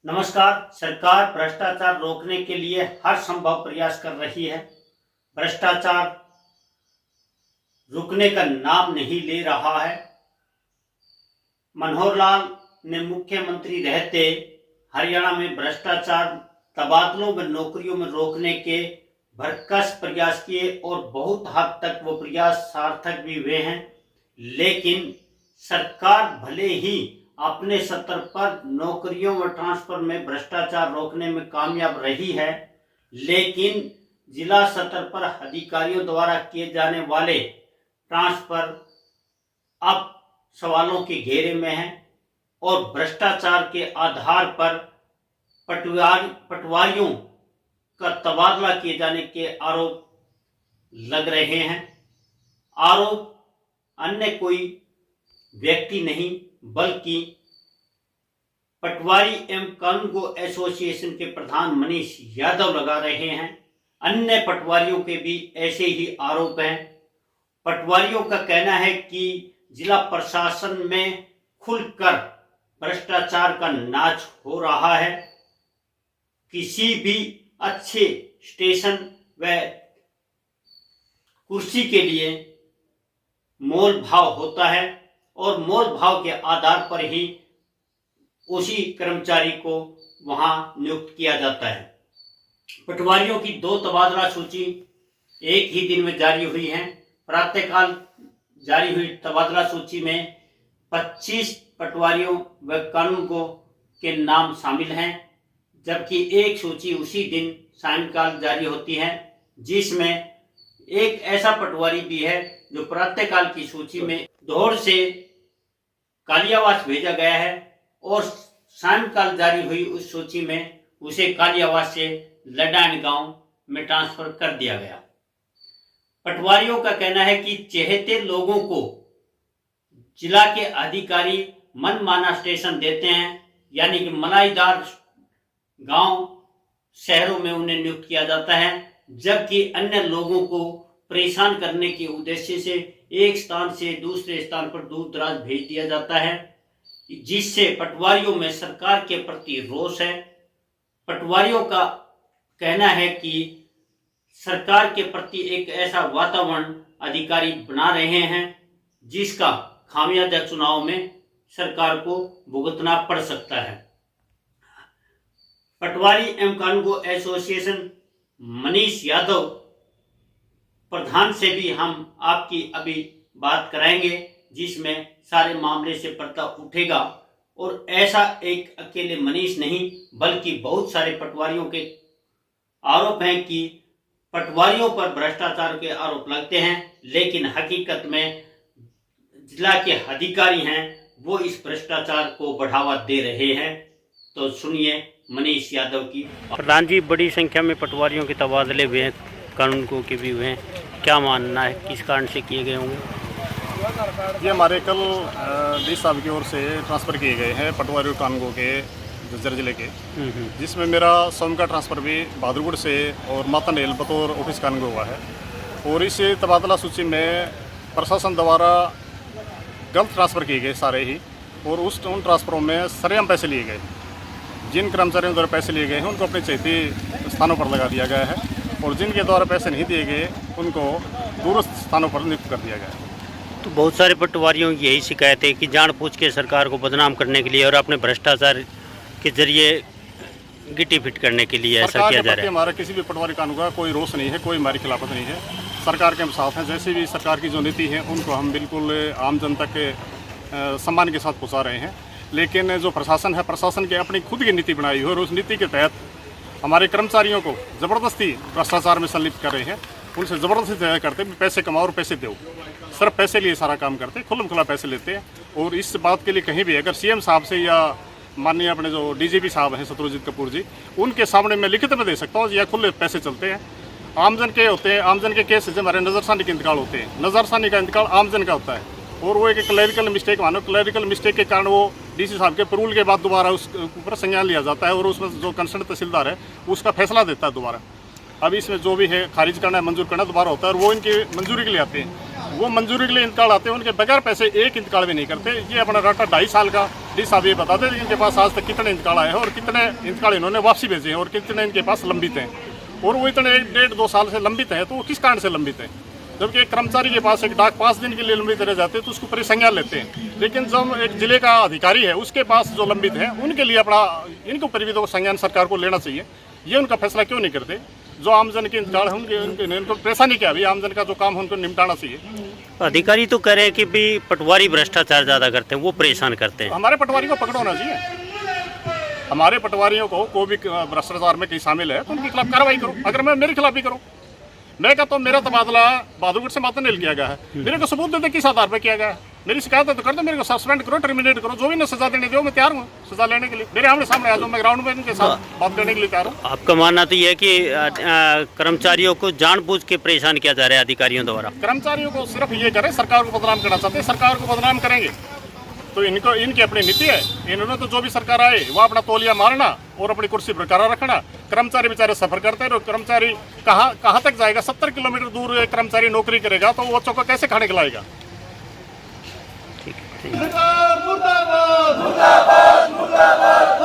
नमस्कार। सरकार भ्रष्टाचार रोकने के लिए हर संभव प्रयास कर रही है। भ्रष्टाचार रुकने का नाम नहीं ले रहा है। मनोहर लाल ने मुख्यमंत्री रहते हरियाणा में भ्रष्टाचार, तबादलों में, नौकरियों में रोकने के भरकस प्रयास किए और बहुत हद तक वो प्रयास सार्थक भी हुए हैं। लेकिन सरकार भले ही अपने स्तर पर नौकरियों व ट्रांसफर में भ्रष्टाचार रोकने में कामयाब रही है, लेकिन जिला स्तर पर अधिकारियों द्वारा किए जाने वाले ट्रांसफर अब सवालों के घेरे में है और भ्रष्टाचार के आधार पर पटवारियों का तबादला किए जाने के आरोप लग रहे हैं। आरोप अन्य कोई व्यक्ति नहीं बल्कि पटवारी एवं कानूनगो एसोसिएशन के प्रधान मनीष यादव लगा रहे हैं। अन्य पटवारियों के भी ऐसे ही आरोप हैं। पटवारियों का कहना है कि जिला प्रशासन में खुलकर भ्रष्टाचार का नाच हो रहा है। किसी भी अच्छे स्टेशन व कुर्सी के लिए मोल भाव होता है और मोल भाव के आधार पर ही उसी कर्मचारी को वहां नियुक्त किया जाता है। पटवारियों की 2 तबादला सूची एक ही दिन में जारी हुई है। प्रातःकाल जारी हुई तबादला सूची में 25 पटवारियों व कानूनगो के नाम शामिल हैं, जबकि एक सूची उसी दिन सायंकाल जारी होती है, जिसमें एक ऐसा पटवारी भी है जो प्रातःकाल की सूची में दौड़ से कालियावास भेजा गया है और सायंकाल जारी हुई उस सूची में उसे कालियावास से लडान गांव में ट्रांसफर कर दिया गया। पटवारियों का कहना है कि चहेते लोगों को जिला के अधिकारी मनमाना स्टेशन देते हैं, यानी कि मलाईदार गांव शहरों में उन्हें नियुक्त किया जाता है, जबकि अन्य लोगों को परेशान करने के उद्देश्य से एक स्थान से दूसरे स्थान पर दूर दराज भेज दिया जाता है, जिससे पटवारियों में सरकार के प्रति रोष है। पटवारियों का कहना है कि सरकार के प्रति एक ऐसा वातावरण अधिकारी बना रहे हैं जिसका खामियाजा चुनाव में सरकार को भुगतना पड़ सकता है। पटवारी एवं कानूनगो एसोसिएशन मनीष यादव प्रधान से भी हम आपकी अभी बात कराएंगे, जिसमें सारे मामले से पर्दा उठेगा और ऐसा एक अकेले मनीष नहीं बल्कि बहुत सारे पटवारियों के आरोप हैं कि पटवारियों पर भ्रष्टाचार के आरोप लगते हैं, लेकिन हकीकत में जिला के अधिकारी हैं वो इस भ्रष्टाचार को बढ़ावा दे रहे हैं। तो सुनिए मनीष यादव की। प्रधान जी, बड़ी संख्या में पटवारियों के तबादले हुए हैं, कानूनगो के भी हुए हैं, क्या मानना है, किस कारण से किए गए होंगे? ये हमारे कल डी साहब की ओर से ट्रांसफ़र किए गए हैं पटवारी और कानूनगो के झज्जर जिले के, जिसमें मेरा स्वयं का ट्रांसफ़र भी बहादुरगढ़ से और मातानेल बतौर ऑफिस कानूनगो हुआ है। और इस तबादला सूची में प्रशासन द्वारा गलत ट्रांसफ़र किए गए सारे ही, और उन ट्रांसफ़रों में सरेआम पैसे लिए गए। जिन कर्मचारियों द्वारा पैसे लिए गए हैं उनको अपने चहेते स्थानों पर लगा दिया गया है और जिनके द्वारा पैसे नहीं दिए गए उनको दूरस्थ स्थानों पर नियुक्त कर दिया गया है। तो बहुत सारे पटवारियों की यही शिकायत है कि जानबूझ के सरकार को बदनाम करने के लिए और अपने भ्रष्टाचार के जरिए गिट्टी फिट करने के लिए ऐसा किया जा रहा है। हमारा किसी भी पटवारी कानून का कोई रोष नहीं है, कोई हमारी खिलाफत नहीं है। सरकार के हम साथ हैं। जैसे भी सरकार की जो नीति है उनको हम बिल्कुल आम जनता के सम्मान के साथ पहुँचा रहे हैं। लेकिन जो प्रशासन है, प्रशासन की अपनी खुद की नीति बनाई हुई और उस नीति के तहत हमारे कर्मचारियों को ज़बरदस्ती भ्रष्टाचार में संलिप्त कर रहे हैं। उनसे ज़बरदस्ती तय करते पैसे कमाओ और पैसे दो, सिर्फ पैसे लिए सारा काम करते, खुल्लम खुला पैसे लेते हैं। और इस बात के लिए कहीं भी अगर सीएम साहब से या माननीय अपने जो डीजीपी साहब हैं शत्रुजीत कपूर जी, उनके सामने मैं लिखित में दे सकता हूँ या खुले पैसे चलते हैं। आमजन के होते हैं, आमजन के केस से हमारे नज़रसानी के इंतकाल होते हैं। नज़रसानी का इंतकाल आमजन का होता है और वो एक क्लैरिकल मिस्टेक मानो, क्लैरिकल मिस्टेक के कारण वो डीसी साहब के अप्रूवल के बाद दोबारा उस ऊपर संज्ञान लिया जाता है और उसमें जो कंसर्न तहसीलदार है उसका फैसला देता है दोबारा। अब इसमें जो भी है खारिज करना है, मंजूर करना दोबारा होता है और वो इनकी मंजूरी के लिए आते हैं। वो मंजूरी के लिए इंतकाल आते हैं, उनके बगैर पैसे एक इंतकाल भी नहीं करते। ये अपना डाटा 2.5 साल का डी साहब ये बताते हैं कि इनके पास आज तक कितने इंतकाल आए हैं और कितने इंतकाल इन्होंने वापसी भेजे हैं और कितने इनके पास लंबित हैं, और वो इतने 1.5-2 साल से लंबित हैं, तो वो किस कारण से लंबित हैं। जबकि एक कर्मचारी के पास एक डाक 5 दिन के लिए लंबित रह जाते हैं तो उसको परिसंज्ञान लेते हैं, लेकिन जब एक जिले का अधिकारी है उसके पास जो लंबित है उनके लिए अपना इनको परिविधों को संज्ञान सरकार को लेना चाहिए। ये उनका फैसला क्यों नहीं करते? जो आमजन के इंतकाल है उनको परेशानी क्या, अभी आमजन का जो काम है उनको निपटाना चाहिए। अधिकारी तो कह रहे हैं कि भी पटवारी भ्रष्टाचार ज़्यादा करते हैं, वो परेशान करते हैं। हमारे पटवारी को पकड़ होना चाहिए। हमारे पटवारियों को कोई भी भ्रष्टाचार में कहीं शामिल है तो उनके खिलाफ कार्रवाई करो। अगर मैं मेरे खिलाफ भी करूँ, मैं कहता हूँ मेरा तबादला बहादुरगढ़ से मातनेल किया गया है, मेरे को सबूत देते किस आधार पर किया गया है। मेरी शिकायत है तो कर दो, मेरे को सस्पेंड करो, टर्मिनेट करो, जो भी ना सजा देने दो, मैं तैयार हूँ सजा लेने के लिए। मेरे आमने सामने आ जाओ, मैं ग्राउंड में इनके साथ बात करने के लिए तैयार हूँ। आपका मानना तो ये है कि कर्मचारियों को जानबूझ के परेशान किया जा रहा है अधिकारियों द्वारा। कर्मचारियों को सिर्फ ये करें, सरकार को बदनाम करना चाहते हैं, सरकार को बदनाम करेंगे तो इनको इनकी अपनी नीति है। इन्होंने तो जो भी सरकार आए वो अपना तौलिया मारना और अपनी कुर्सी बरकरार रखना। कर्मचारी बेचारे सफर करते हैं, कर्मचारी कहाँ तक जाएगा? 70 किलोमीटर दूर एक कर्मचारी नौकरी करेगा तो वो बच्चों को कैसे खाने खिलाएगा? ठीक है। मुर्दाबाद मुर्दाबाद मुर्दाबाद मुर्दाबाद